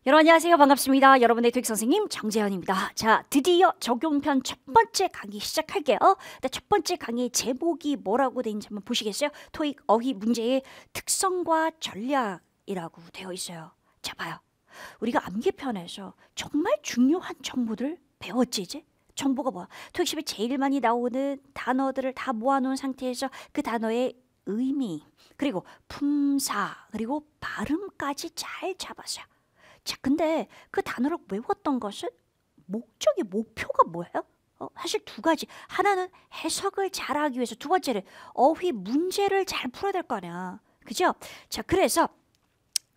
여러분 안녕하세요. 반갑습니다. 여러분의 토익 선생님 정재현입니다. 자, 드디어 적용편 첫 번째 강의 시작할게요. 근데 첫 번째 강의 제목이 뭐라고 되어 있는지 한번 보시겠어요? 토익 어휘 문제의 특성과 전략이라고 되어 있어요. 자, 봐요. 우리가 암기편에서 정말 중요한 정보들 배웠지 이제? 정보가 뭐야? 토익 시험에 제일 많이 나오는 단어들을 다 모아놓은 상태에서 그 단어의 의미, 그리고 품사, 그리고 발음까지 잘 잡았어요. 자, 근데 그 단어를 외웠던 것은 목표가 뭐예요? 사실 두 가지. 하나는 해석을 잘하기 위해서, 두 번째는 어휘 문제를 잘 풀어야 될 거 아니야. 그죠? 자, 그래서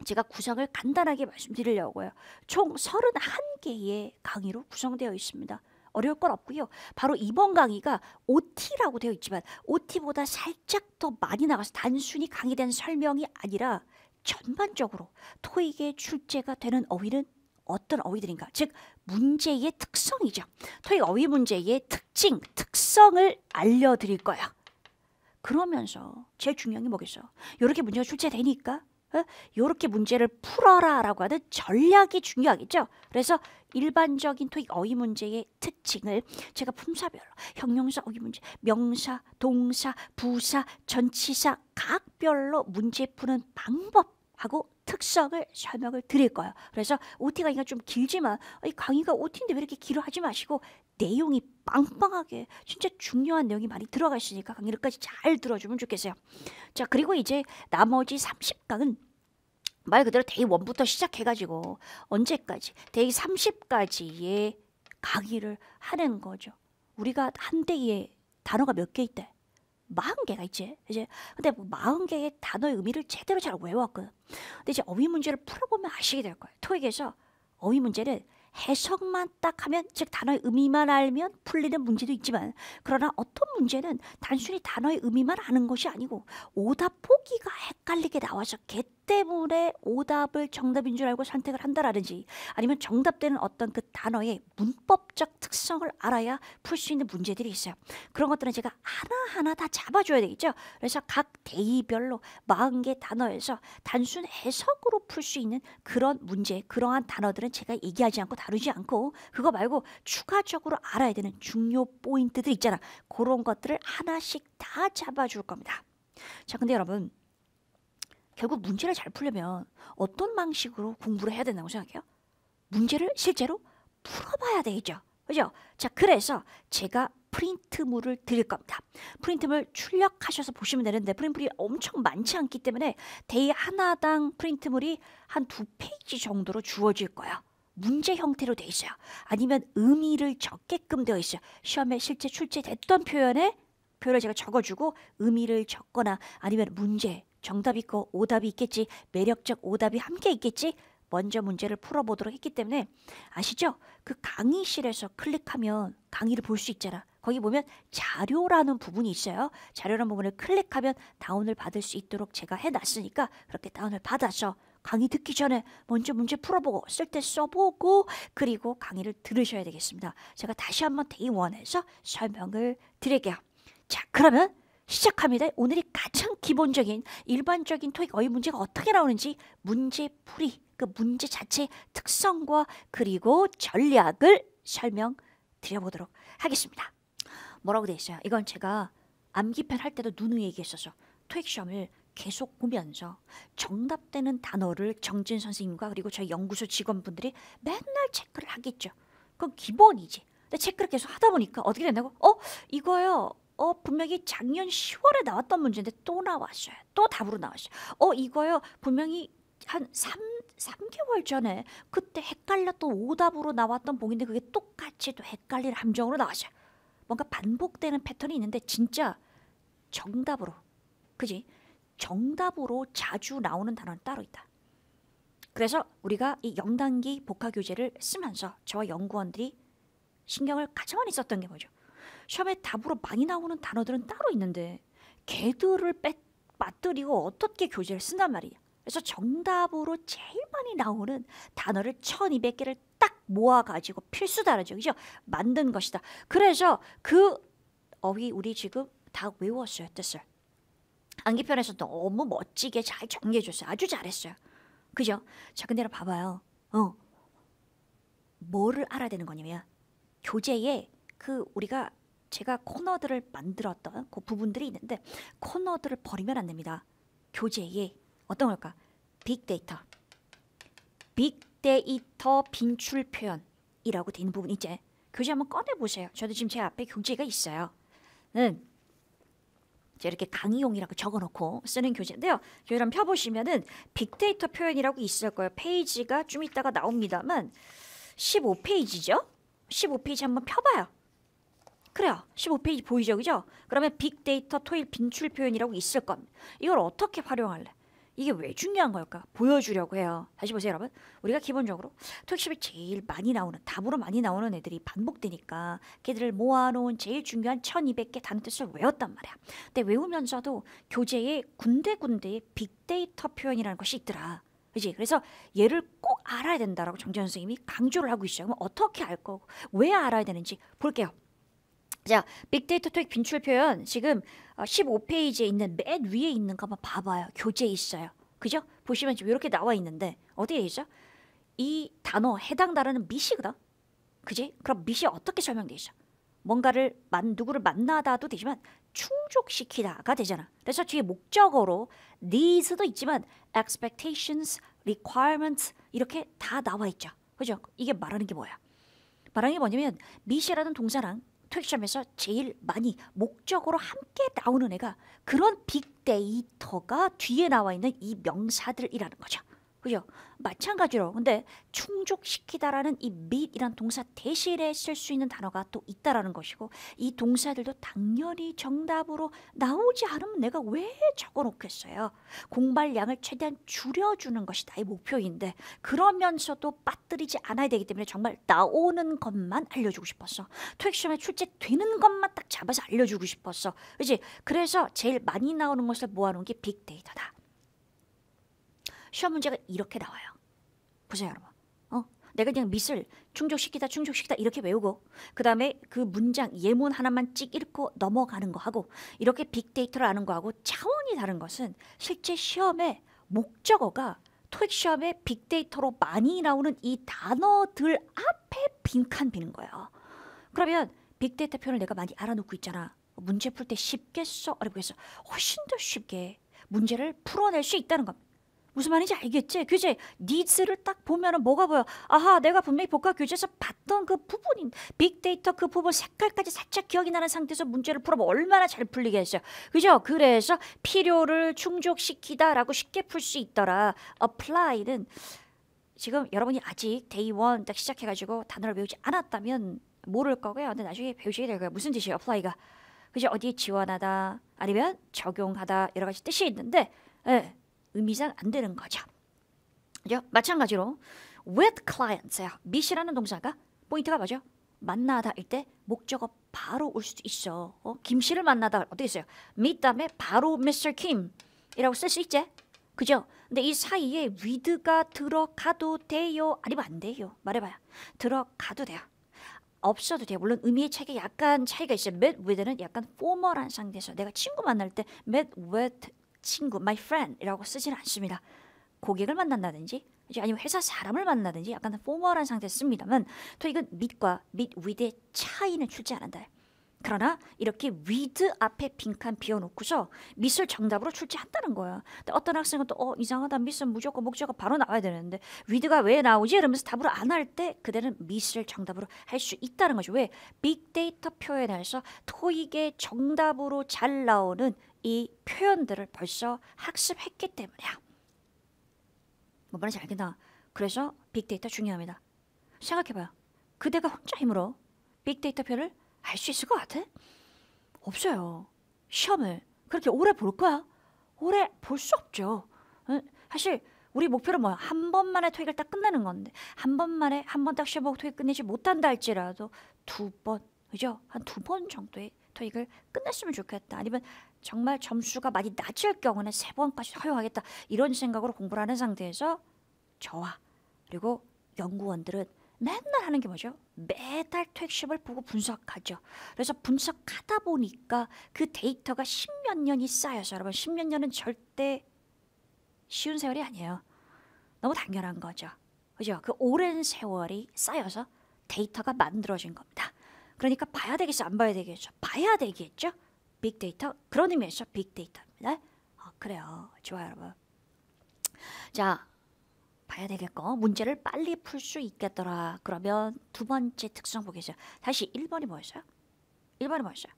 제가 구성을 간단하게 말씀드리려고요. 총 31개의 강의로 구성되어 있습니다. 어려울 건 없고요. 바로 이번 강의가 OT라고 되어 있지만 OT보다 살짝 더 많이 나가서 단순히 강의에 대한 설명이 아니라 전반적으로 토익에 출제가 되는 어휘는 어떤 어휘들인가? 즉 문제의 특성이죠. 토익 어휘 문제의 특징, 특성을 알려드릴 거야. 그러면서 제일 중요한 게 뭐겠어? 이렇게 문제가 출제되니까 이렇게 문제를 풀어라 라고 하는 전략이 중요하겠죠. 그래서 일반적인 토익 어휘 문제의 특징을 제가 품사별로 형용사 어휘 문제, 명사, 동사, 부사, 전치사 각별로 문제 푸는 방법하고 특성을 설명을 드릴 거예요. 그래서 OT 강의가 좀 길지만 이 강의가 OT인데 왜 이렇게 길어 하지 마시고 내용이 빵빵하게 진짜 중요한 내용이 많이 들어가 있으니까 강의를까지 잘 들어주면 좋겠어요. 자, 그리고 이제 나머지 30강은 말 그대로 데이 1부터 시작해가지고 언제까지? 데이 30까지의 강의를 하는 거죠. 우리가 한 데이에 단어가 몇 개 있대? 40개가 있지. 이제 근데 40개의 단어의 의미를 제대로 잘 외웠거든. 근데 이제 어휘 문제를 풀어보면 아시게 될 거예요. 토익에서 어휘 문제는 해석만 딱 하면, 즉 단어의 의미만 알면 풀리는 문제도 있지만, 그러나 어떤 문제는 단순히 단어의 의미만 아는 것이 아니고 오답 보기가 헷갈리게 나와서 걔 때문에 오답을 정답인 줄 알고 선택을 한다라든지, 아니면 정답되는 어떤 그 단어의 문법적 특성을 알아야 풀 수 있는 문제들이 있어요. 그런 것들은 제가 하나하나 다 잡아줘야 되겠죠. 그래서 각 데이별로 40개 단어에서 단순 해석으로 풀 수 있는 그런 문제, 그러한 단어들은 제가 얘기하지 않고 다루지 않고, 그거 말고 추가적으로 알아야 되는 중요 포인트들 있잖아. 그런 것들을 하나씩 다 잡아줄 겁니다. 자, 근데 여러분, 결국 문제를 잘 풀려면 어떤 방식으로 공부를 해야 된다고 생각해요? 문제를 실제로 풀어봐야 되겠죠. 그죠? 자, 그래서 제가 프린트물을 드릴 겁니다. 프린트물 출력하셔서 보시면 되는데 프린트물이 엄청 많지 않기 때문에 데이 하나당 프린트물이 한 2페이지 정도로 주어질 거예요. 문제 형태로 돼 있어요. 아니면 의미를 적게끔 되어 있어요. 시험에 실제 출제됐던 표현을 제가 적어주고 의미를 적거나, 아니면 문제, 정답이 있고 오답이 있겠지, 매력적 오답이 함께 있겠지, 먼저 문제를 풀어보도록 했기 때문에 아시죠? 그 강의실에서 클릭하면 강의를 볼 수 있잖아. 거기 보면 자료라는 부분이 있어요. 자료라는 부분을 클릭하면 다운을 받을 수 있도록 제가 해놨으니까 그렇게 다운을 받아서 강의 듣기 전에 먼저 문제 풀어보고 쓸 때 써보고, 그리고 강의를 들으셔야 되겠습니다. 제가 다시 한번 데이 1에서 설명을 드릴게요. 자, 그러면 시작합니다. 오늘이 가장 기본적인 일반적인 토익 어휘 문제가 어떻게 나오는지 문제풀이, 그 문제 자체의 특성과 그리고 전략을 설명드려보도록 하겠습니다. 뭐라고 되어 있어요? 이건 제가 암기편 할 때도 누누이 얘기했어서 토익 시험을 계속 보면서 정답되는 단어를 정진 선생님과 그리고 저희 연구소 직원분들이 맨날 체크를 하겠죠. 그건 기본이지. 근데 체크를 계속 하다 보니까 어떻게 된다고? 이거요. 분명히 작년 10월에 나왔던 문제인데 또 나왔어요. 또 답으로 나왔어요. 이거요. 분명히 한 3개월 전에 그때 헷갈렸던 오답으로 나왔던 봉인데 그게 똑같이 또 헷갈릴 함정으로 나왔어요. 뭔가 반복되는 패턴이 있는데 진짜 정답으로, 그지? 정답으로 자주 나오는 단어는 따로 있다. 그래서 우리가 이 0단기 복합교재를 쓰면서 저와 연구원들이 신경을 가장 많이 썼던 게 뭐죠? 시험에 답으로 많이 나오는 단어들은 따로 있는데 걔들을 빠뜨리고 어떻게 교재를 쓴단 말이야. 그래서 정답으로 제일 많이 나오는 단어를 1200개를 딱 모아가지고 필수 단어죠. 그죠? 만든 것이다. 그래서 그 어휘 우리 지금 다 외웠어요. 뜻을. 암기편에서 너무 멋지게 잘 정리해줬어요. 아주 잘했어요. 그죠? 자, 근데 봐봐요. 뭐를 알아야 되는 거냐면 교재에 제가 코너들을 만들었던 그 부분들이 있는데 코너들을 버리면 안 됩니다. 교재에 어떤 걸까? 빅데이터. 빅데이터 빈출 표현이라고 돼 있는 부분 있지? 교재 한번 꺼내보세요. 저도 지금 제 앞에 교재가 있어요. 제가 이렇게 강의용이라고 적어놓고 쓰는 교재인데요. 여기 한번 펴보시면은 빅데이터 표현이라고 있을 거예요. 페이지가 좀 이따가 나옵니다만 15페이지죠? 15페이지 한번 펴봐요. 그래요. 15페이지 보이죠? 그죠? 그러면 빅데이터 토익 빈출 표현이라고 있을 겁니다. 이걸 어떻게 활용할래? 이게 왜 중요한 걸까? 보여주려고 해요. 다시 보세요, 여러분. 우리가 기본적으로 토익 시험에 제일 많이 나오는, 답으로 많이 나오는 애들이 반복되니까 걔들을 모아놓은 제일 중요한 1200개 단어 뜻을 외웠단 말이야. 근데 외우면서도 교재에 군데군데에 빅데이터 표현이라는 것이 있더라. 그치? 그래서 얘를 꼭 알아야 된다라고 정재현 선생님이 강조를 하고 있어요. 그럼 어떻게 알 거고 왜 알아야 되는지 볼게요. 자, 빅데이터 토익 빈출 표현 지금 15페이지에 있는 맨 위에 있는 거 한번 봐봐요. 교재에 있어요. 그죠? 보시면 지금 이렇게 나와 있는데 어디에 있어? 이 단어 해당 단어는 밑이거든. 그지? 그럼 밑이 어떻게 설명돼 있어? 뭔가를 누구를 만나다도 되지만 충족시키다가 되잖아. 그래서 뒤에 목적어로 needs도 있지만 expectations, requirements 이렇게 다 나와 있죠. 그죠? 이게 말하는 게 뭐야? 말하는 게 뭐냐면 밑이라는 동사랑 토익 시험에서 제일 많이 목적으로 함께 나오는 애가 그런 빅데이터가 뒤에 나와 있는 이 명사들이라는 거죠. 그죠? 마찬가지로 근데 충족시키다라는 이 meet이란 동사 대신에 쓸 수 있는 단어가 또 있다라는 것이고 이 동사들도 당연히 정답으로 나오지 않으면 내가 왜 적어놓겠어요. 공발량을 최대한 줄여주는 것이 나의 목표인데 그러면서도 빠뜨리지 않아야 되기 때문에 정말 나오는 것만 알려주고 싶었어. 토익 시험에 출제되는 것만 딱 잡아서 알려주고 싶었어. 그렇지? 그래서 제일 많이 나오는 것을 모아놓은 게 빅데이터다. 시험 문제가 이렇게 나와요. 보세요, 여러분. 내가 그냥 밑을 충족시키다 이렇게 외우고 그 다음에 그 문장 예문 하나만 찍 읽고 넘어가는 거 하고 이렇게 빅데이터를 아는 거하고 차원이 다른 것은 실제 시험의 목적어가 토익 시험에 빅데이터로 많이 나오는 이 단어들 앞에 빈칸 비는 거예요. 그러면 빅데이터 표현을 내가 많이 알아놓고 있잖아. 문제 풀 때 쉽겠어? 어렵겠어? 훨씬 더 쉽게 문제를 풀어낼 수 있다는 겁니다. 무슨 말인지 알겠지? 교재 needs를 딱 보면은 뭐가 보여? 아하, 내가 분명히 복과 교재에서 봤던 그 부분인 빅데이터 그 부분 색깔까지 살짝 기억이 나는 상태에서 문제를 풀어보면 얼마나 잘 풀리겠어요. 그죠? 그래서 필요를 충족시키다라고 쉽게 풀 수 있더라. apply는 지금 여러분이 아직 day one 딱 시작해가지고 단어를 외우지 않았다면 모를 거고요. 근데 나중에 배우시게 될 거예요. 무슨 뜻이에요? apply가. 그죠? 어디에 지원하다 아니면 적용하다 여러 가지 뜻이 있는데 의미상 안 되는 거죠. 그죠? 마찬가지로 with clients야. meet이라는 동사가 포인트가 뭐죠? 만나다일 때 목적어 바로 올 수도 있어. 김 씨를 만나다 어떻게 있어요? meet 다음에 바로 Mr. Kim이라고 쓸 수 있지? 그죠? 근데 이 사이에 with가 들어가도 돼요? 아니면 안 돼요? 말해봐요. 들어가도 돼요. 없어도 돼요. 물론 의미의 차이가 약간 차이가 있어요. meet with는 약간 포멀한 상태에서 내가 친구 만날 때 meet with 친구, my friend이라고 쓰지는 않습니다. 고객을 만난다든지 아니면 회사 사람을 만나든지 약간 포멀한 상태에서 씁니다만 또 이건 meet과 meet with의 차이는 출제 안 한다. 그러나 이렇게 with 앞에 빈칸 비워놓고서 meet을 정답으로 출제한다는 거야. 근데 어떤 학생은 또 이상하다. meet은 무조건 목적어가 바로 나와야 되는데 with가 왜 나오지? 이러면서 답으로 안 할 때 그대는 meet을 정답으로 할 수 있다는 거죠. 왜? 빅데이터 표현에서 토익의 정답으로 잘 나오는 이 표현들을 벌써 학습했기 때문이야. 뭐 말인지 알겠나? 그래서 빅데이터 중요합니다. 생각해봐요. 그대가 혼자 힘으로 빅데이터 표현을 할 수 있을 것 같아? 없어요. 시험을 그렇게 오래 볼 거야? 오래 볼 수 없죠. 사실 우리 목표는 뭐야? 한 번만에 토익을 딱 끝내는 건데 한 번만에 한 번 딱 시험 보고 토익 끝내지 못한다 할지라도 2번, 그죠? 한 2번 정도의 토익을 끝냈으면 좋겠다. 아니면 정말 점수가 많이 낮을 경우는 3번까지 허용하겠다. 이런 생각으로 공부를 하는 상태에서 저와 그리고 연구원들은 맨날 하는 게 뭐죠? 매달 토익 시험을 보고 분석하죠. 그래서 분석하다 보니까 그 데이터가 10몇 년이 쌓여서 여러분 10몇 년은 절대 쉬운 세월이 아니에요. 너무 당연한 거죠. 그죠? 그 오랜 세월이 쌓여서 데이터가 만들어진 겁니다. 그러니까 봐야 되겠어, 안 봐야 되겠죠? 봐야 되겠죠? 빅데이터, 그런 의미에서 빅데이터입니다. 그래요. 좋아요, 여러분. 자, 봐야 되겠고 문제를 빨리 풀 수 있겠더라. 그러면 두 번째 특성 보겠어요. 다시 1번이 뭐였어요? 1번이 뭐였어요?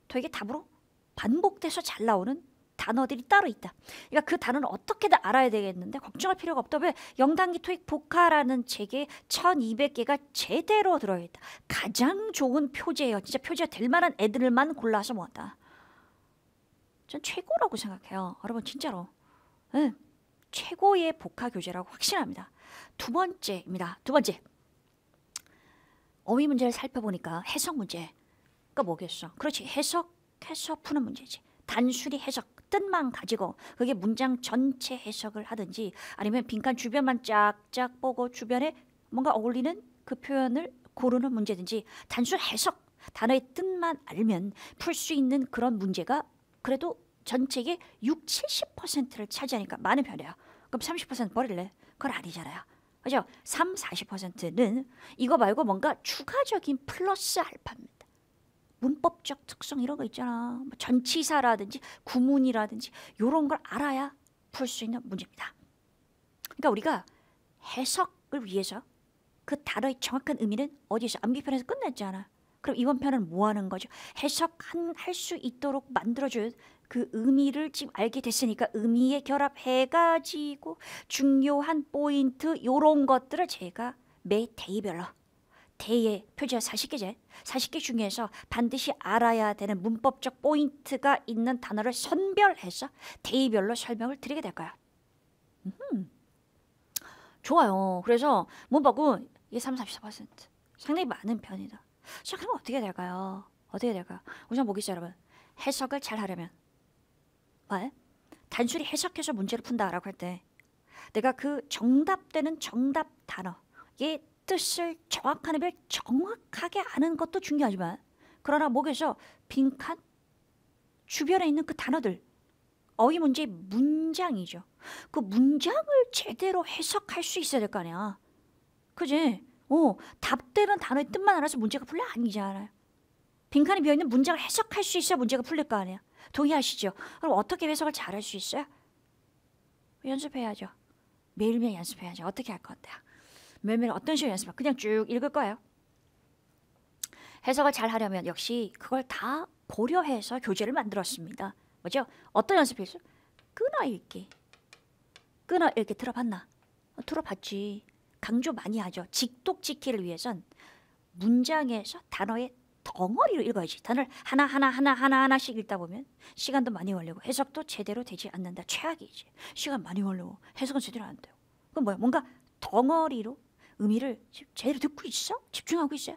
토익의 답으로 반복돼서 잘 나오는 단어들이 따로 있다. 그러니까 그 단어는 어떻게든 알아야 되겠는데 걱정할 필요가 없다. 왜? 영단기 토익 복화라는 책에 1200개가 제대로 들어있다. 가장 좋은 표제예요. 진짜 표제가 될 만한 애들만 골라서 모았다. 전 최고라고 생각해요. 여러분 진짜로. 네. 최고의 복화 교재라고 확신합니다. 두 번째입니다. 두 번째. 어휘 문제를 살펴보니까 해석 문제가 뭐겠어? 그렇지. 해석해서 푸는 문제지. 단순히 해석, 뜻만 가지고 그게 문장 전체 해석을 하든지 아니면 빈칸 주변만 쫙쫙 보고 주변에 뭔가 어울리는 그 표현을 고르는 문제든지 단순 해석, 단어의 뜻만 알면 풀 수 있는 그런 문제가 그래도 전체의 6, 70%를 차지하니까 많은 편이에요. 그럼 30% 버릴래? 그건 아니잖아요. 그죠? 3, 40%는 이거 말고 뭔가 추가적인 플러스 알파입니다. 문법적 특성 이런 거 있잖아. 뭐 전치사라든지 구문이라든지 이런 걸 알아야 풀 수 있는 문제입니다. 그러니까 우리가 해석을 위해서 그 단어의 정확한 의미는 어디서 암기편에서 끝냈잖아. 그럼 이번 편은 뭐 하는 거죠? 해석할 수 있도록 만들어준 그 의미를 지금 알게 됐으니까 의미에 결합해가지고 중요한 포인트 이런 것들을 제가 매 데이별로 대의 표지가 40개제 40개 중에서 반드시 알아야 되는 문법적 포인트가 있는 단어를 선별해서 대의별로 설명을 드리게 될 거야. 좋아요. 그래서 문법은 이게 3, 40% 상당히 많은 편이다. 자, 그럼 어떻게 될까요? 어떻게 될까요? 우선 보겠어요, 여러분. 해석을 잘 하려면 왜? 단순히 해석해서 문제를 푼다라고 할 때 내가 그 정답되는 정답 단어의 뜻을 정확한 의미를 정확하게 아는 것도 중요하지만 그러나 목에서 빈칸 주변에 있는 그 단어들 어휘 문제의 문장이죠. 그 문장을 제대로 해석할 수 있어야 될 거 아니야. 그지? 답되는 단어의 뜻만 알아서 문제가 풀려 아니잖아요. 빈칸이 비어있는 문장을 해석할 수 있어야 문제가 풀릴 거 아니야. 동의하시죠? 그럼 어떻게 해석을 잘할 수 있어요? 연습해야죠. 매일매일 연습해야죠. 어떻게 할 건데? 매일매일 어떤 식으로 연습할? 그냥 쭉 읽을 거예요. 해석을 잘 하려면 역시 그걸 다 고려해서 교재를 만들었습니다. 뭐죠? 어떤 연습이었어? 끊어읽기. 끊어읽기 들어봤나? 들어봤지. 강조 많이 하죠. 직독직기를 위해선 문장에서 단어의 덩어리로 읽어야지. 단어를 하나씩 읽다 보면 시간도 많이 걸리고 해석도 제대로 되지 않는다. 최악이지. 시간 많이 걸리고 해석은 제대로 안 돼요. 그럼 뭐야? 뭔가 덩어리로 의미를 제대로 듣고 있어? 집중하고 있어요?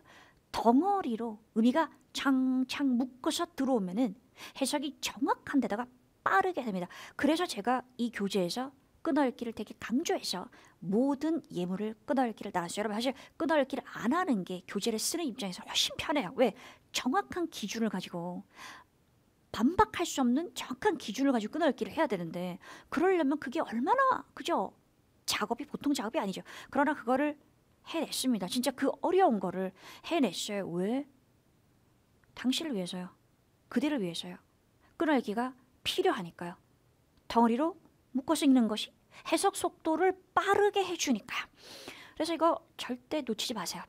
덩어리로 의미가 창창 묶어서 들어오면은 해석이 정확한 데다가 빠르게 됩니다. 그래서 제가 이 교재에서 끊어읽기를 되게 강조해서 모든 예문을 끊어읽기를 나눴어요. 여러분 사실 끊어읽기를 안 하는 게 교재를 쓰는 입장에서 훨씬 편해요. 왜? 정확한 기준을 가지고 반박할 수 없는 정확한 기준을 가지고 끊어읽기를 해야 되는데 그러려면 그게 얼마나 그죠? 작업이 보통 작업이 아니죠. 그러나 그거를 해냈습니다. 진짜 그 어려운 거를 해냈어요. 왜? 당신을 위해서요. 그대를 위해서요. 끊어읽기가 필요하니까요. 덩어리로 묶어서 읽는 것이 해석 속도를 빠르게 해주니까요. 그래서 이거 절대 놓치지 마세요.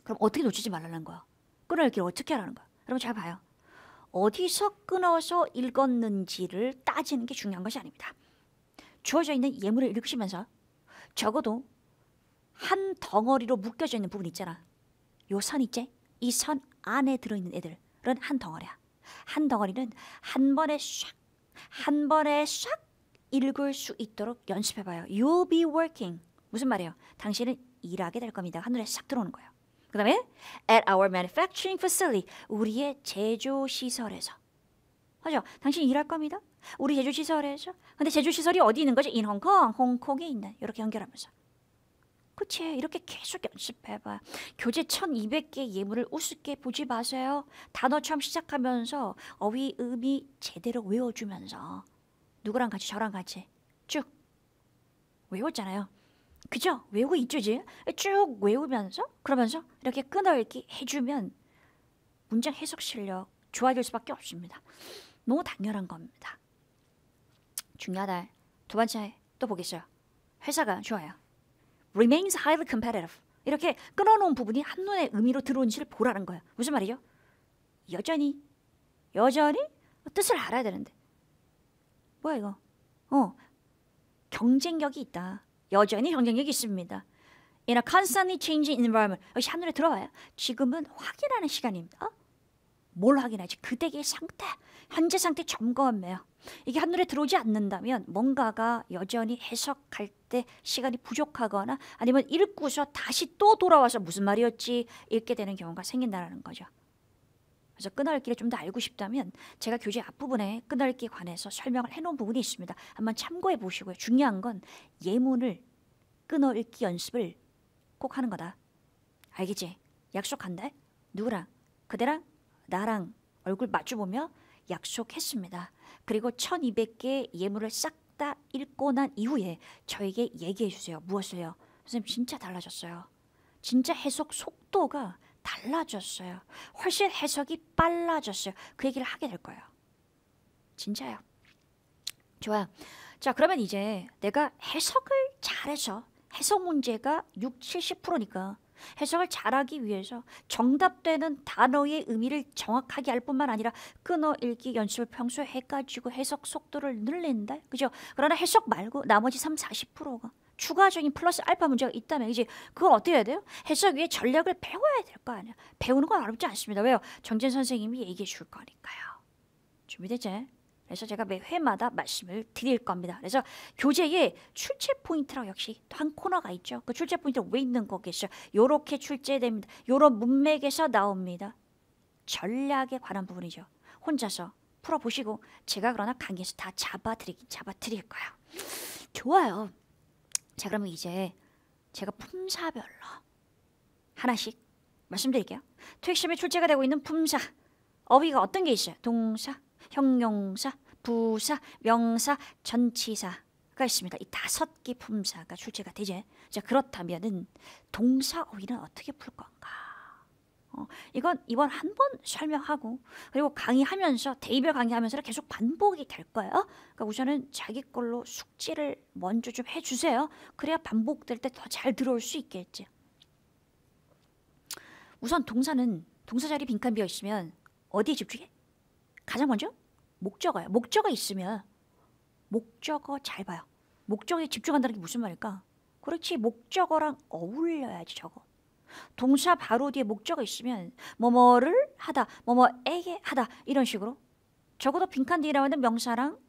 그럼 어떻게 놓치지 말라는 거야? 끊어읽기를 어떻게 하라는 거야? 여러분 잘 봐요. 어디서 끊어서 읽었는지를 따지는 게 중요한 것이 아닙니다. 주어져 있는 예문을 읽으시면서 적어도 한 덩어리로 묶여져 있는 부분 있잖아. 요 선 있지? 이 선 안에 들어있는 애들은 한 덩어리야. 한 덩어리는 한 번에 싹 읽을 수 있도록 연습해봐요. You'll be working. 무슨 말이에요? 당신은 일하게 될 겁니다. 한눈에 싹 들어오는 거예요. 그 다음에 at our manufacturing facility. 우리의 제조시설에서. 맞죠? 당신 일할 겁니다. 우리 제조시설에서. 근데 제조시설이 어디 있는 거죠? In Hong Kong. 홍콩에 있는. 이렇게 연결하면서. 그치? 이렇게 계속 연습해봐. 교재 1200개 예문을 우습게 보지 마세요. 단어 처음 시작하면서 어휘, 의미 제대로 외워주면서 누구랑 같이 저랑 같이 쭉 외웠잖아요. 그죠? 외우고 있죠지? 쭉 외우면서 그러면서 이렇게 끊어읽기 해주면 문장 해석 실력 좋아질 수밖에 없습니다. 너무 당연한 겁니다. 중요하다. 두 번째 또 보겠어요. 회사가 좋아요. Remains highly competitive. 이렇게 끊어놓은 부분이 한눈에 의미로 들어온지를 보라는 거예요. 무슨 말이죠? 여전히 뜻을 알아야 되는데 뭐야 이거? 경쟁력이 있다. 여전히 경쟁력이 있습니다. In a constantly changing environment. 여기 한눈에 들어와요. 지금은 확인하는 시간입니다. 뭘 확인하지? 그대의 상태, 현재 상태 점검해요. 이게 한눈에 들어오지 않는다면 뭔가가 여전히 해석할 때 시간이 부족하거나 아니면 읽고서 다시 또 돌아와서 무슨 말이었지 읽게 되는 경우가 생긴다는 거죠. 그래서 끊어읽기를 좀 더 알고 싶다면 제가 교재 앞부분에 끊어읽기에 관해서 설명을 해놓은 부분이 있습니다. 한번 참고해 보시고요. 중요한 건 예문을 끊어읽기 연습을 꼭 하는 거다. 알겠지? 약속한다. 누구랑? 그대랑 나랑 얼굴 마주보며 약속했습니다. 그리고 1200개의 예문을 싹 다 읽고 난 이후에 저에게 얘기해 주세요. 무엇을요? 선생님 진짜 달라졌어요. 진짜 해석 속도가 달라졌어요. 훨씬 해석이 빨라졌어요. 그 얘기를 하게 될 거예요. 진짜요. 좋아요. 자, 그러면 이제 내가 해석을 잘해서 해석 문제가 70%니까 해석을 잘하기 위해서 정답되는 단어의 의미를 정확하게 알 뿐만 아니라 끊어읽기 연습을 평소에 해가지고 해석 속도를 늘린다. 그죠? 그러나 해석 말고 나머지 40%가 추가적인 플러스 알파 문제가 있다면 이제 그걸 어떻게 해야 돼요? 해석 위에 전략을 배워야 될 거 아니야. 배우는 건 어렵지 않습니다. 왜요? 정진 선생님이 얘기해 줄 거니까요. 준비됐지? 그래서 제가 매 회마다 말씀을 드릴 겁니다. 그래서 교재에 출제 포인트라고 역시 또 한 코너가 있죠. 그 출제 포인트가 왜 있는 거겠어요? 요렇게 출제됩니다. 요런 문맥에서 나옵니다. 전략에 관한 부분이죠. 혼자서 풀어보시고 제가 그러나 강의에서 다 잡아드릴 거예요. 좋아요. 자, 그러면 이제 제가 품사별로 하나씩 말씀드릴게요. 토익 시험에 출제가 되고 있는 품사. 어휘가 어떤 게 있어요? 동사, 형용사, 부사, 명사, 전치사가 있습니다. 이 5개 품사가 출제가 되죠. 자, 그렇다면은 동사 어휘는 어떻게 풀 건가? 이건 이번 한 번 설명하고 그리고 강의하면서 대의별 강의하면서 계속 반복이 될 거예요. 그러니까 우선은 자기 걸로 숙지를 먼저 좀 해주세요. 그래야 반복될 때 더 잘 들어올 수 있겠지. 우선 동사는 동사 자리 빈칸 비어 있으면 어디에 집중해? 가장 먼저 목적어야. 목적어 있으면 목적어 잘 봐요. 목적어에 집중한다는 게 무슨 말일까? 그렇지, 목적어랑 어울려야지 저거. 동사 바로 뒤에 목적어 있으면 뭐뭐를 하다, 뭐뭐에게 하다 이런 식으로 적어도 빈칸 뒤에 나오는 명사랑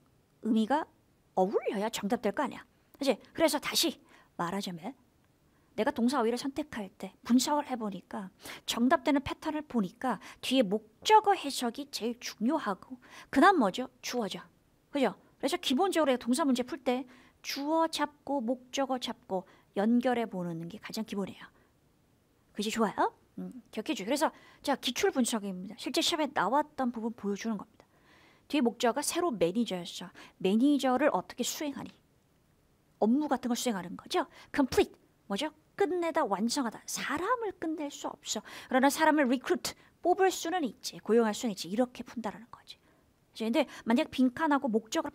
의미가 어울려야 정답될 거 아니야. 그치? 그래서 다시 말하자면 내가 동사 어휘를 선택할 때 분석을 해보니까 정답되는 패턴을 보니까 뒤에 목적어 해석이 제일 중요하고 그다음 뭐죠? 주어죠. 그죠? 그래서 기본적으로 동사 문제 풀 때 주어 잡고 목적어 잡고 연결해 보는 게 가장 기본이에요. 그지? 좋아요? 기억해줘. 그래서 자, 기출 분석입니다. 실제 시험에 나왔던 부분 보여주는 겁니다. 뒤에 목적어가 새로 매니저였어. 매니저를 어떻게 수행하니? 업무 같은 걸 수행하는 거죠. complete 뭐죠? 끝내다, 완성하다. 사람을 끝낼 수 없어. 그러나 사람을 recruit 뽑을 수는 있지. 고용할 수는 있지. 이렇게 푼다라는 거지. 근데 만약 빈칸하고 목적을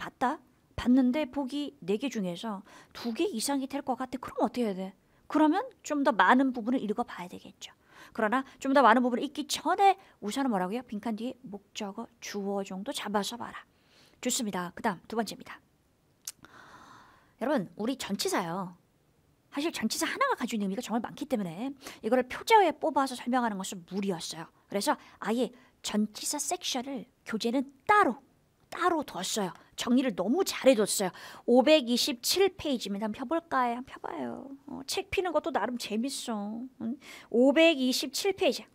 봤는데 보기 4개 중에서 2개 이상이 될 것 같아. 그럼 어떻게 해야 돼? 그러면 좀 더 많은 부분을 읽어봐야 되겠죠. 그러나 좀 더 많은 부분을 읽기 전에 우선은 뭐라고요? 빈칸 뒤에 목적어, 주어 정도 잡아서 봐라. 좋습니다. 그 다음 두 번째입니다. 여러분, 우리 전치사요. 사실 전치사 하나가 가지고 있는 의미가 정말 많기 때문에 이거를 표제어에 뽑아서 설명하는 것은 무리였어요. 그래서 아예 전치사 섹션을 교재는 따로 뒀어요. 정리를 너무 잘해뒀어요. 527페이지입니다. 한번 펴볼까요? 한번 펴봐요. 책 피는 것도 나름 재밌어. 527페이지.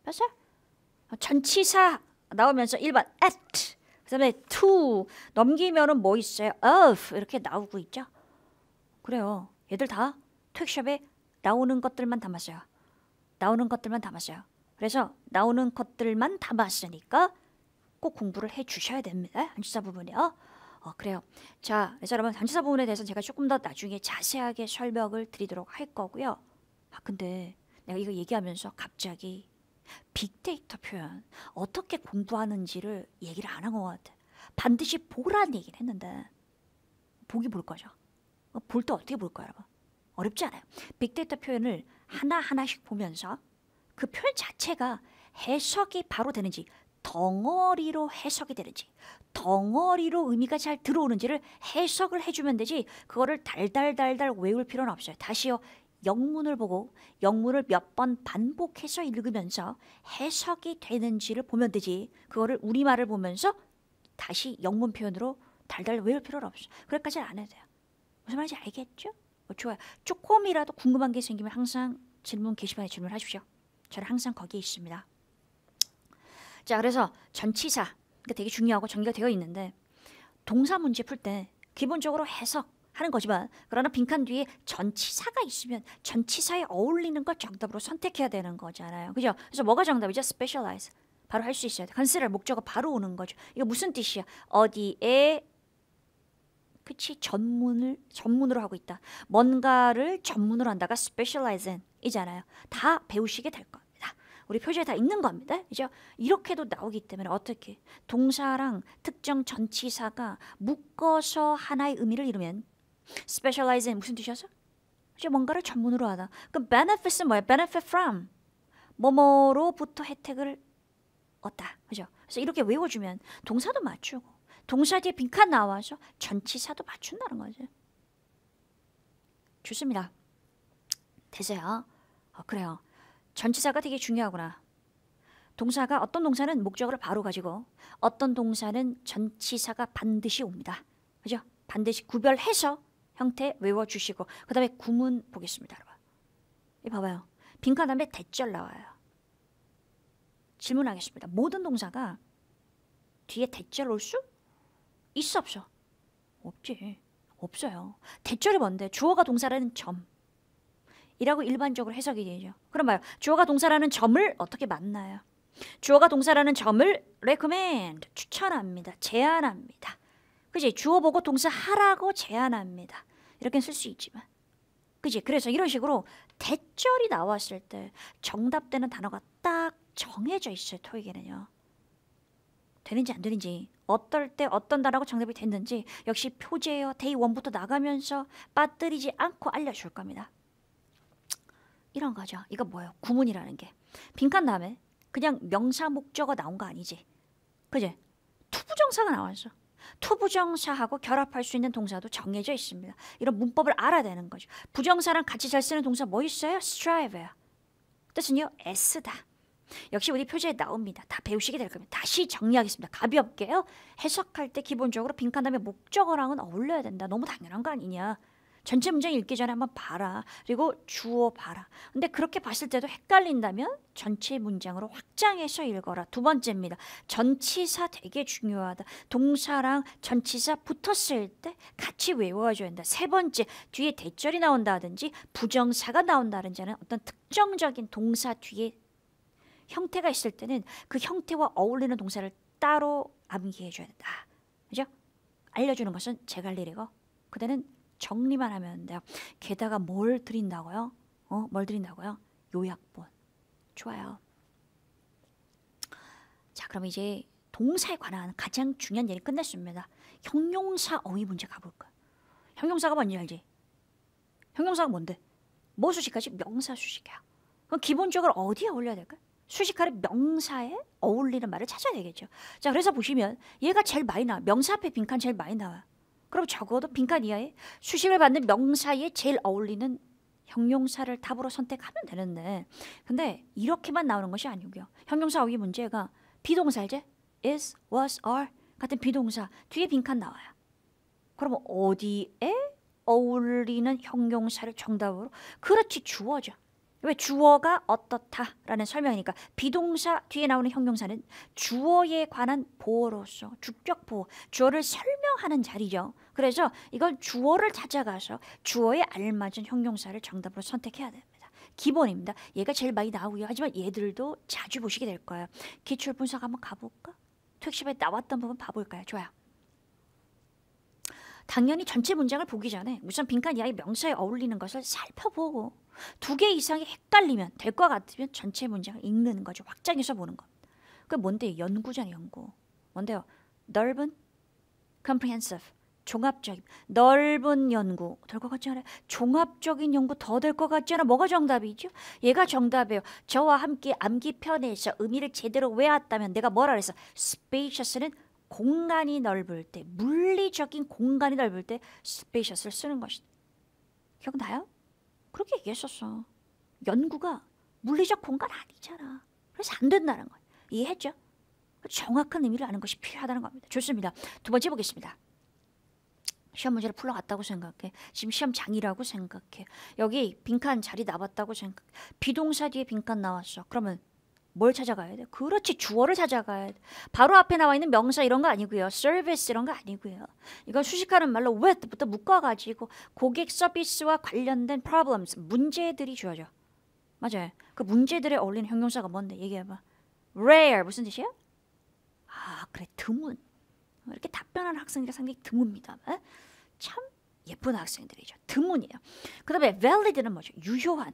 봤어요? 전치사 나오면서 1번 at, 그 다음에 to, 넘기면은 뭐 있어요? of 이렇게 나오고 있죠. 그래요. 얘들 다 토익 시험에 나오는 것들만 담았어요. 그래서 나오는 것들만 담았으니까 꼭 공부를 해 주셔야 됩니다. 전치사 부분이요. 그래요. 자, 그래서 여러분 전치사 부분에 대해서 제가 조금 더 나중에 자세하게 설명을 드리도록 할 거고요. 근데 내가 이거 얘기하면서 갑자기 빅데이터 표현 어떻게 공부하는지를 얘기를 안 한 것 같아. 반드시 보라는 얘기를 했는데 보기 볼 거죠. 볼 때 어떻게 볼 거야, 여러분? 어렵지 않아요. 빅데이터 표현을 하나하나씩 보면서 그 표현 자체가 해석이 바로 되는지, 덩어리로 해석이 되는지, 덩어리로 의미가 잘 들어오는지를 해석을 해주면 되지, 그거를 달달달달 외울 필요는 없어요. 다시요. 영문을 보고 영문을 몇 번 반복해서 읽으면서 해석이 되는지를 보면 되지, 그거를 우리말을 보면서 다시 영문 표현으로 달달 외울 필요는 없어. 그래까지는 안 해도 돼요. 무슨 말인지 알겠죠? 좋아요. 조금이라도 궁금한 게 생기면 항상 질문 게시판에 질문하십시오. 저는 항상 거기에 있습니다. 자, 그래서 전치사, 그러니까 되게 중요하고 정리가 되어 있는데, 동사 문제 풀 때 기본적으로 해석하는 거지만, 그러나 빈칸 뒤에 전치사가 있으면 전치사에 어울리는 걸 정답으로 선택해야 되는 거잖아요. 그죠? 그래서 뭐가 정답이죠? specialize. 바로 할 수 있어야 돼. consider 목적어 바로 오는 거죠. 이거 무슨 뜻이야? 어디에, 그치, 전문으로 하고 있다. 뭔가를 전문으로 한다가 specialize in 이잖아요. 다 배우시게 될 겁니다. 우리 표지에 다 있는 겁니다. 그죠? 이렇게도 나오기 때문에 어떻게 동사랑 특정 전치사가 묶어서 하나의 의미를 이루면 specialize in 무슨 뜻이었어? 그죠? 뭔가를 전문으로 하다. 그럼 benefit은 뭐야? benefit from 뭐뭐로부터 혜택을 얻다. 그죠? 그래서 이렇게 외워주면 동사도 맞추고 동사 뒤에 빈칸 나와서 전치사도 맞춘다는 거죠. 좋습니다. 되세요? 그래요. 전치사가 되게 중요하구나. 동사가, 어떤 동사는 목적어를 바로 가지고 어떤 동사는 전치사가 반드시 옵니다. 그죠? 반드시 구별해서 형태 외워주시고, 그 다음에 구문 보겠습니다. 여러분. 이 봐봐요. 빈칸 다음에 대절 나와요. 질문하겠습니다. 모든 동사가 뒤에 대절 올 수 있어 없어? 없지. 없어요. 대절이 뭔데? 주어가 동사라는 점 이라고 일반적으로 해석이 되죠. 그럼 봐요. 주어가 동사라는 점을 어떻게 만나요? 주어가 동사라는 점을 recommend, 추천합니다. 제안합니다. 그지? 주어 보고 동사 하라고 제안합니다. 이렇게 쓸 수 있지만, 그지? 그래서 이런 식으로 대절이 나왔을 때 정답되는 단어가 딱 정해져 있어요. 토익에는요. 되는지 안 되는지, 어떨 때 어떤 단어가 정답이 됐는지 역시 표제어 데이 1부터 나가면서 빠뜨리지 않고 알려줄 겁니다. 이런 거죠. 이거 뭐예요? 구문이라는 게. 빈칸 다음에 그냥 명사 목적어 나온 거 아니지. 그지? 투부정사가 나왔어. 투부정사하고 결합할 수 있는 동사도 정해져 있습니다. 이런 문법을 알아야 되는 거죠. 부정사랑 같이 잘 쓰는 동사 뭐 있어요? strive예요. 뜻은요? 애쓰다. 역시 우리 표제에 나옵니다. 다 배우시게 될 겁니다. 다시 정리하겠습니다. 가볍게요. 해석할 때 기본적으로 빈칸 다음에 목적어랑은 어울려야 된다. 너무 당연한 거 아니냐. 전체 문장 읽기 전에 한번 봐라. 그리고 주어 봐라. 근데 그렇게 봤을 때도 헷갈린다면 전체 문장으로 확장해서 읽어라. 두 번째입니다. 전치사 되게 중요하다. 동사랑 전치사 붙었을 때 같이 외워줘야 한다. 세 번째, 뒤에 대절이 나온다든지 부정사가 나온다든지 하는 어떤 특정적인 동사 뒤에 형태가 있을 때는 그 형태와 어울리는 동사를 따로 암기해줘야 된다. 그죠? 알려주는 것은 제가 할 일이고, 그대는 정리만 하면 돼요. 게다가 뭘 드린다고요? 뭘 드린다고요? 요약본. 좋아요. 자, 그럼 이제 동사에 관한 가장 중요한 얘기 끝냈습니다. 형용사 어휘 문제 가볼까? 형용사가 뭔지 알지? 형용사가 뭔데? 뭐 수식하지? 명사 수식이야. 그럼 기본적으로 어디에 어울려야 될까? 수식하는 명사에 어울리는 말을 찾아야 되겠죠. 자, 그래서 보시면 얘가 제일 많이 나와. 명사 앞에 빈칸 제일 많이 나와요. 그럼 적어도 빈칸 이하에 수식을 받는 명사에 제일 어울리는 형용사를 답으로 선택하면 되는데, 근데 이렇게만 나오는 것이 아니고요. 형용사 어휘 문제가 비동사 이제 is, was, are 같은 비동사 뒤에 빈칸 나와요. 그러면 어디에 어울리는 형용사를 정답으로? 그렇지, 주어죠. 왜? 주어가 어떻다라는 설명이니까 비동사 뒤에 나오는 형용사는 주어에 관한 보어로서 주격 보어, 주어를 설명하는 자리죠. 그래서 이건 주어를 찾아가서 주어에 알맞은 형용사를 정답으로 선택해야 됩니다. 기본입니다. 얘가 제일 많이 나오고요. 하지만 얘들도 자주 보시게 될 거예요. 기출 분석 한번 가볼까? 토익 시험에 나왔던 부분 봐볼까요? 좋아요. 당연히 전체 문장을 보기 전에 우선 빈칸 이하의 명사에 어울리는 것을 살펴보고 두 개 이상이 헷갈리면 될 것 같으면 전체 문장을 읽는 거죠. 확장해서 보는 것. 그게 뭔데? 연구잖아요. 연구. 뭔데요? 넓은 comprehensive 종합적인 넓은 연구 될 것 같지 않아요? 종합적인 연구 더 될 것 같지 않아? 뭐가 정답이죠? 얘가 정답이에요. 저와 함께 암기 편에서 의미를 제대로 외웠다면 내가 뭐라 그랬어? spacious는 공간이 넓을 때 물리적인 공간이 넓을 때 spacious를 쓰는 것이다. 기억나요? 그렇게 얘기했었어. 연구가 물리적 공간 아니잖아. 그래서 안 된다는 거예요. 이해했죠? 정확한 의미를 아는 것이 필요하다는 겁니다. 좋습니다. 두 번째 보겠습니다. 시험 문제를 풀러갔다고 생각해. 지금 시험장이라고 생각해. 여기 빈칸 자리 남았다고 생각해. 비동사 뒤에 빈칸 나왔어. 그러면 뭘 찾아가야 돼? 그렇지, 주어를 찾아가야 돼. 바로 앞에 나와 있는 명사 이런 거 아니고요. service 이런 거 아니고요. 이건 수식하는 말로 with부터 묶어가지고 고객 서비스와 관련된 problems, 문제들이 주어져. 맞아요. 그 문제들에 어울리는 형용사가 뭔데? 얘기해봐. rare 무슨 뜻이야? 아, 그래, 드문. 이렇게 답변하는 학생들이 상당히 드뭅니다. 에? 참 예쁜 학생들이죠. 드문이에요. 그 다음에 valid는 뭐죠? 유효한.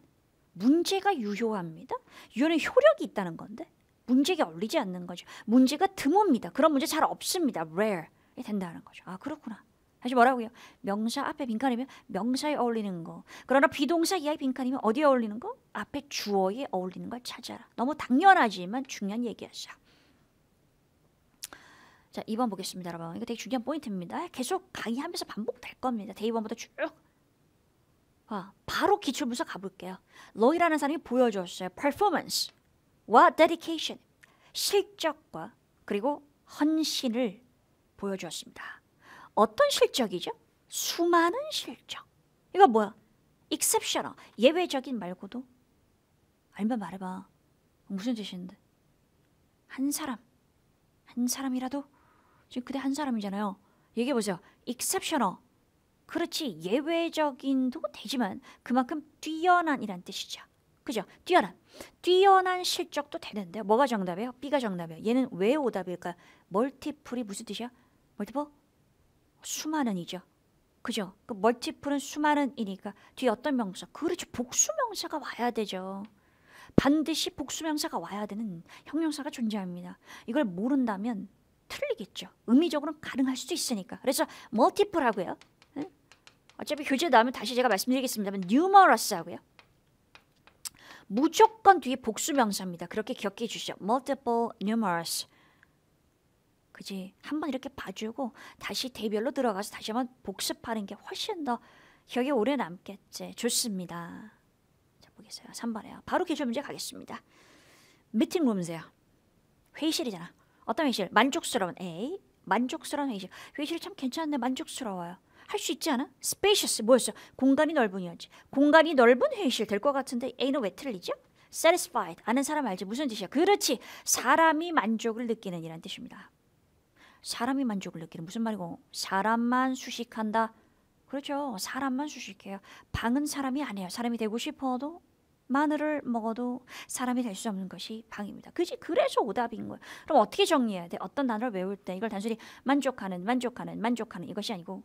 문제가 유효합니다. 유효는 효력이 있다는 건데 문제가 어울리지 않는 거죠. 문제가 드뭅니다. 그런 문제 잘 없습니다. rare 된다는 거죠. 아, 그렇구나. 다시 뭐라고요? 명사 앞에 빈칸이면 명사에 어울리는 거. 그러나 비동사 이하의 빈칸이면 어디에 어울리는 거? 앞에 주어에 어울리는 걸 찾아라. 너무 당연하지만 중요한 얘기였어. 자, 2번 보겠습니다, 여러분. 이거 되게 중요한 포인트입니다. 계속 강의하면서 반복될 겁니다. 데이 1부터 쭉. 바로 기출문서 가볼게요. 로이라는 사람이 보여줬어요. performance와 dedication, 실적과 그리고 헌신을 보여주었습니다. 어떤 실적이죠? 수많은 실적. 이거 뭐야? exceptional, 예외적인 말고도 알면 말해봐. 무슨 뜻인데? 한 사람이라도 지금 그대 한 사람이잖아요. 얘기해보세요. exceptional. 그렇지, 예외적인도 되지만 그만큼 뛰어난이란 뜻이죠. 그죠? 뛰어난 실적도 되는데 뭐가 정답이에요? B가 정답이에요. 얘는 왜 오답일까? 멀티플이 무슨 뜻이야? 멀티플? 수많은이죠. 그죠? 그 멀티플은 수많은이니까 뒤에 어떤 명사? 그렇죠, 복수명사가 와야 되죠. 반드시 복수명사가 와야 되는 형용사가 존재합니다. 이걸 모른다면 틀리겠죠. 의미적으로는 가능할 수도 있으니까. 그래서 멀티플 하고요. 어차피 교재 나오면 다시 제가 말씀드리겠습니다만 numerous 하고요. 무조건 뒤에 복수명사입니다. 그렇게 기억해 주시죠. multiple, numerous. 그지? 한번 이렇게 봐주고 다시 대별로 들어가서 다시 한번 복습하는 게 훨씬 더 기억에 오래 남겠지. 좋습니다. 자, 보겠어요. 3번에요. 바로 기출 문제 가겠습니다. 미팅룸이세요. 회의실이잖아. 어떤 회의실? 만족스러운 A. 만족스러운 회의실. 회의실이 참 괜찮네. 만족스러워요. 할 수 있지 않아? spacious 뭐였어? 공간이 넓은이었지. 공간이 넓은 회의실 될 것 같은데 A는 왜 틀리죠? satisfied 아는 사람 알지? 무슨 뜻이야? 그렇지, 사람이 만족을 느끼는 이란 뜻입니다. 사람이 만족을 느끼는 무슨 말이고? 사람만 수식한다. 그렇죠, 사람만 수식해요. 방은 사람이 아니에요. 사람이 되고 싶어도 마늘을 먹어도 사람이 될 수 없는 것이 방입니다. 그지? 그래서 오답인 거예요. 그럼 어떻게 정리해야 돼? 어떤 단어를 외울 때 이걸 단순히 만족하는 이것이 아니고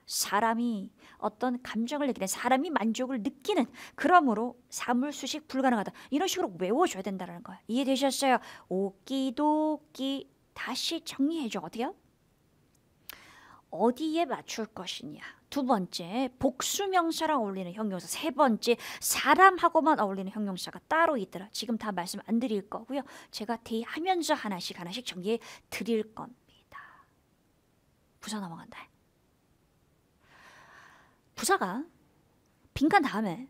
사람이 어떤 감정을 느끼는, 사람이 만족을 느끼는, 그러므로 사물수식 불가능하다. 이런 식으로 외워줘야 된다는 거야. 이해되셨어요? 오키도키. 다시 정리해줘. 어디요? 어디에 맞출 것이냐. 두 번째, 복수명사랑 어울리는 형용사. 세 번째, 사람하고만 어울리는 형용사가 따로 있더라. 지금 다 말씀 안 드릴 거고요. 제가 대하면서 하나씩 정리해 드릴 겁니다. 부사 넘어간다. 부사가 빈칸 다음에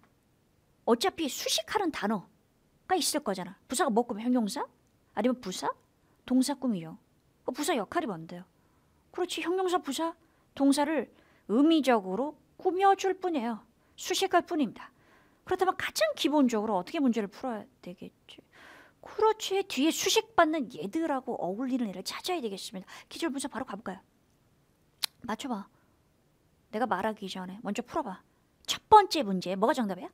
어차피 수식하는 단어가 있을 거잖아. 부사가 뭐 꾸며? 형용사? 아니면 부사? 동사 꾸미죠. 그 부사 역할이 뭔데요? 그렇지, 형용사, 부사, 동사를 의미적으로 꾸며줄 뿐이에요. 수식할 뿐입니다. 그렇다면 가장 기본적으로 어떻게 문제를 풀어야 되겠지? 그렇지, 뒤에 수식받는 얘들하고 어울리는 애를 찾아야 되겠습니다. 기출 문제 바로 가볼까요? 맞춰봐. 내가 말하기 전에 먼저 풀어봐. 첫 번째 문제 뭐가 정답이야?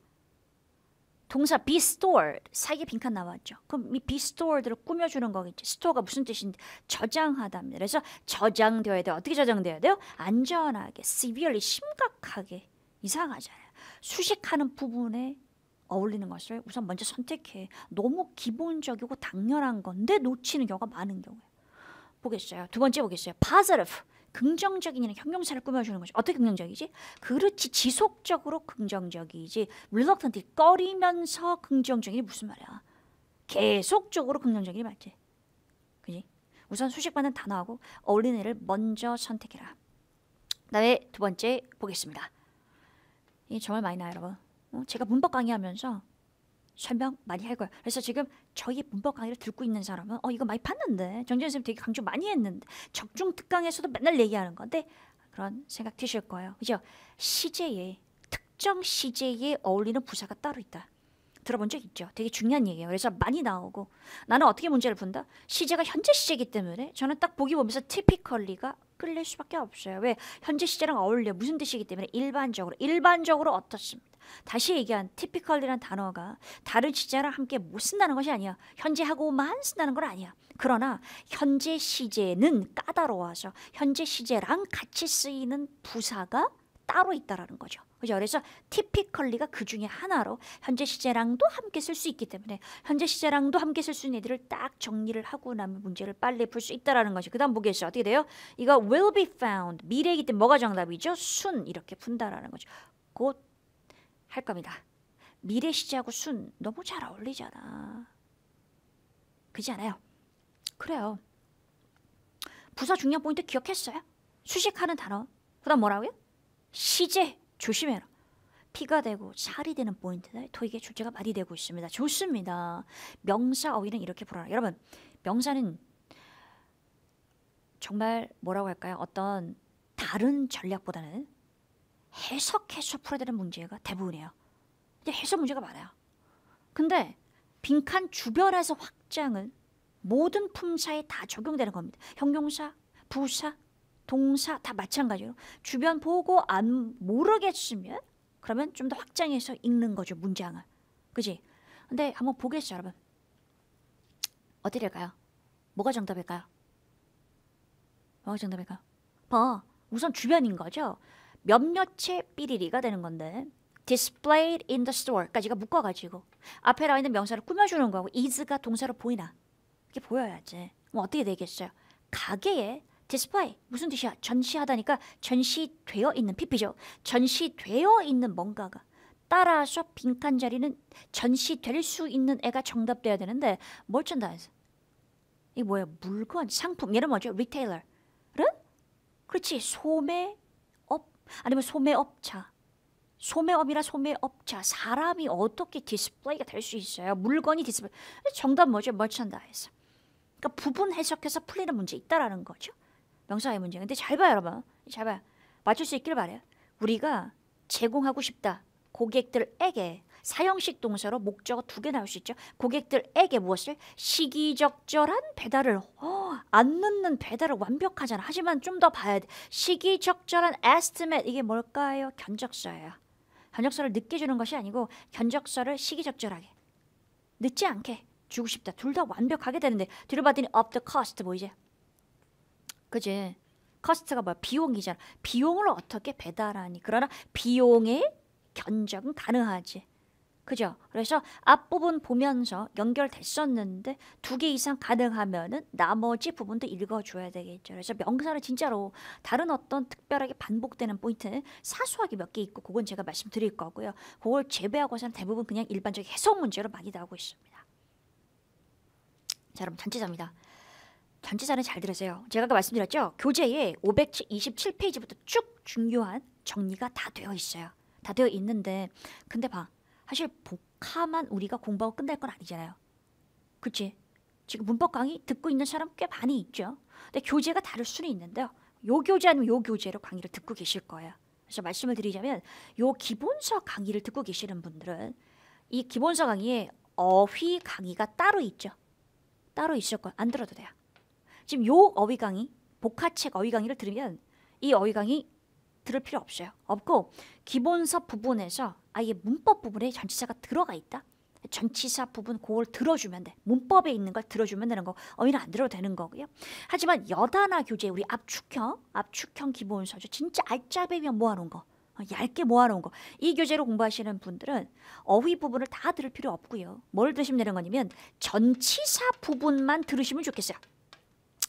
동사 be stored 사이에 빈칸 나왔죠. 그럼 이 be stored를 꾸며주는 거겠지. store가 무슨 뜻인데 저장하답니다. 그래서 저장되어야 돼요. 어떻게 저장되어야 돼요? 안전하게, severely 심각하게. 이상하잖아요. 수식하는 부분에 어울리는 것을 우선 먼저 선택해. 너무 기본적이고 당연한 건데 놓치는 경우가 많은 경우예요. 보겠어요. 두 번째 보겠어요. positive 긍정적인 형용사를 꾸며주는 거죠. 어떻게 긍정적이지? 그렇지 지속적으로 긍정적이지. reluctantly 꺼리면서 긍정적이지 무슨 말이야. 계속적으로 긍정적이지 맞지? 그지? 우선 수식받는 단어하고 어울리는 애를 먼저 선택해라. 그다음에 두 번째 보겠습니다. 이게 정말 많이 나요 여러분. 제가 문법 강의하면서 설명 많이 할 거예요. 그래서 지금 저희 문법 강의를 듣고 있는 사람은 이거 많이 봤는데 정재현 선생님 되게 강조 많이 했는데 적중 특강에서도 맨날 얘기하는 건데 그런 생각 드실 거예요. 그죠? 시제에 특정 시제에 어울리는 부사가 따로 있다. 들어본 적 있죠? 되게 중요한 얘기예요. 그래서 많이 나오고 나는 어떻게 문제를 푼다? 시제가 현재 시제이기 때문에 저는 딱 보기 보면서 typically가 끌릴 수밖에 없어요. 왜? 현재 시제랑 어울려. 무슨 뜻이기 때문에 일반적으로 어떻습니다. 다시 얘기한 typically라는 단어가 다른 시제랑 함께 못 쓴다는 것이 아니야. 현재하고만 쓴다는 건 아니야. 그러나 현재 시제는 까다로워서 현재 시제랑 같이 쓰이는 부사가 따로 있다라는 거죠. 그죠? 그래서 typically가 그 중에 하나로 현재 시제랑도 함께 쓸 수 있기 때문에 현재 시제랑도 함께 쓸 수 있는 애들을 딱 정리를 하고 나면 문제를 빨리 풀 수 있다라는 거죠. 그 다음 보겠어요. 어떻게 돼요? 이거 will be found 미래이기 때문에 뭐가 정답이죠? 순 이렇게 푼다라는 거죠. 곧 할 겁니다. 미래 시제하고 순 너무 잘 어울리잖아. 그렇지 않아요? 그래요. 부사 중요한 포인트 기억했어요? 수식하는 단어. 그 다음 뭐라고요? 시제 조심해라. P가 되고 살이 되는 포인트다. 토익의 출제가 많이 되고 있습니다. 좋습니다. 명사 어휘는 이렇게 풀어라. 여러분 명사는 정말 뭐라고 할까요? 어떤 다른 전략보다는 해석해서 풀어야 되는 문제가 대부분이에요. 이제 해석 문제가 많아요. 근데 빈칸 주변에서 확장은 모든 품사에 다 적용되는 겁니다. 형용사, 부사, 동사 다 마찬가지로 주변 보고 안 모르겠으면 그러면 좀 더 확장해서 읽는 거죠. 문장을. 그지? 근데 한번 보겠어요. 여러분. 어떻게 될까요? 뭐가 정답일까요? 뭐가 정답일까요? 봐. 우선 주변인 거죠. 몇몇의 삐리리가 되는 건데 displayed in the store까지가 묶어가지고 앞에 나와 있는 명사를 꾸며주는 거고 is가 동사로 보이나 이게 보여야지. 뭐 어떻게 되겠어요? 가게에 display 무슨 뜻이야? 전시하다니까 전시되어 있는 PP죠. 전시되어 있는 뭔가가 따라서 빈칸 자리는 전시될 수 있는 애가 정답돼야 되는데 merchandise 이게 뭐예요? 물건, 상품 얘는 뭐죠? retailer은? 그렇지. 소매업 아니면 소매업차 소매업이나 소매업차 사람이 어떻게 디스플레이가 될 수 있어요? 물건이 디스플레이 정답 뭐죠? merchandise 그러니까 부분 해석해서 풀리는 문제 있다라는 거죠. 명사의 문제. 근데 잘 봐요 여러분. 잘 봐요. 맞출 수 있길 바래요. 우리가 제공하고 싶다. 고객들에게 사형식 동사로 목적어 두 개 나올 수 있죠. 고객들에게 무엇을? 시기적절한 배달을 안 늦는 배달을 완벽하잖아. 하지만 좀 더 봐야 돼. 시기적절한 estimate 이게 뭘까요? 견적서예요. 견적서를 늦게 주는 것이 아니고 견적서를 시기적절하게 늦지 않게 주고 싶다. 둘 다 완벽하게 되는데 뒤로 봤더니 up the cost 보이지? 그지? cost가 뭐야? 비용이잖아. 비용을 어떻게 배달하니? 그러나 비용의 견적은 가능하지. 그죠? 그래서 앞부분 보면서 연결됐었는데 두 개 이상 가능하면은 나머지 부분도 읽어줘야 되겠죠. 그래서 명사는 진짜로 다른 어떤 특별하게 반복되는 포인트는 사소하게 몇 개 있고 그건 제가 말씀드릴 거고요. 그걸 제외하고서는 대부분 그냥 일반적인 해석 문제로 많이 나오고 있습니다. 자, 여러분 전치사입니다. 전치사는 잘 들으세요. 제가 아까 말씀드렸죠. 교재에 527페이지부터 쭉 중요한 정리가 다 되어 있어요. 다 되어 있는데 근데 봐. 사실 복화만 우리가 공부하고 끝날 건 아니잖아요. 그치? 지금 문법 강의 듣고 있는 사람 꽤 많이 있죠. 근데 교재가 다를 수는 있는데요. 요 교재 아니면 요 교재로 강의를 듣고 계실 거예요. 그래서 말씀을 드리자면 요 기본서 강의를 듣고 계시는 분들은 이 기본서 강의에 어휘 강의가 따로 있죠. 따로 있을 거예요. 안 들어도 돼요. 지금 요 어휘 강의, 복화책 어휘 강의를 들으면 이 어휘 강의 들을 필요 없어요. 없고 기본서 부분에서 아예 문법 부분에 전치사가 들어가 있다. 그러면 그 부분을 좀 더 잘 들어야 돼요. 그래서 말씀을 드리자면 요 기본서 강의를 듣고 계시는 분들은 이 어휘 강의가 따로 있죠. 따로 있을 거예요. 안 들어도 돼요. 지금 요 어휘 강의, 복화책 어휘 강의를 들으면 이 어휘 강의 들을 필요 없어요. 없고 기본서 부분에서 아예 문법 부분에 전치사가 들어가 있다. 전치사 부분 그걸 들어주면 돼. 문법에 있는 걸 들어주면 되는 거. 어휘는 안 들어도 되는 거고요. 하지만 여단아 교재 우리 압축형 기본서죠. 진짜 알짜배면 모아놓은 거. 얇게 모아놓은 거. 이 교재로 공부하시는 분들은 어휘 부분을 다 들을 필요 없고요. 뭘 들으시면 되는 거냐면 전치사 부분만 들으시면 좋겠어요.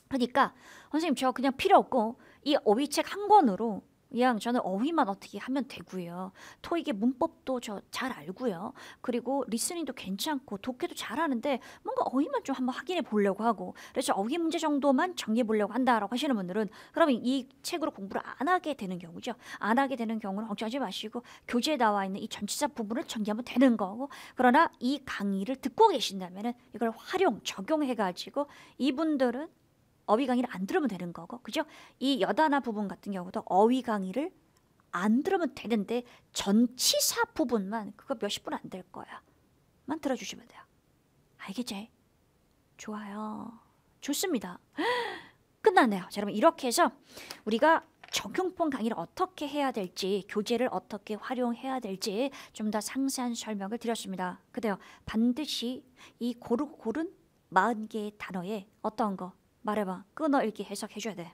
그러니까 선생님 저 그냥 필요 없고 이 어휘책 한 권으로 그냥 저는 어휘만 어떻게 하면 되고요. 토익의 문법도 저 잘 알고요. 그리고 리스닝도 괜찮고 독해도 잘하는데 뭔가 어휘만 좀 한번 확인해 보려고 하고 그래서 어휘 문제 정도만 정리해 보려고 한다라고 하시는 분들은 그러면 이 책으로 공부를 안 하게 되는 경우죠. 안 하게 되는 경우는 걱정하지 마시고 교재에 나와 있는 이 전치사 부분을 정리하면 되는 거고 그러나 이 강의를 듣고 계신다면 이걸 적용해가지고 이분들은 어휘 강의를 안 들으면 되는 거고 그죠? 이 여단아 부분 같은 경우도 어휘 강의를 안 들으면 되는데 전치사 부분만 그거 몇십 분 안 될 거야. 만 들어주시면 돼요. 알겠지? 좋아요. 좋습니다. 끝났네요. 자, 여러분 이렇게 해서 우리가 적용법 강의를 어떻게 해야 될지 교재를 어떻게 활용해야 될지 좀 더 상세한 설명을 드렸습니다. 근데요 반드시 이 고르고 고른 40개의 단어에 어떤 거 말해봐. 끊어 읽기 해석해줘야 돼.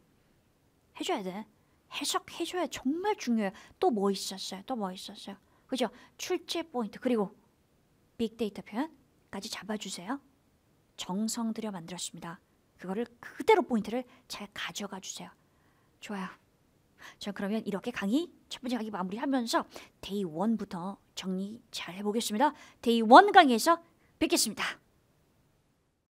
해줘야 돼. 해석해줘야 정말 중요해요. 또 뭐 있었어요? 또 뭐 있었어요? 그죠? 출제 포인트 그리고 빅데이터 표현까지 잡아주세요. 정성 들여 만들었습니다. 그거를 그대로 포인트를 잘 가져가 주세요. 좋아요. 저 그러면 이렇게 강의 첫 번째 강의 마무리하면서 데이 1부터 정리 잘 해보겠습니다. 데이 1 강의에서 뵙겠습니다.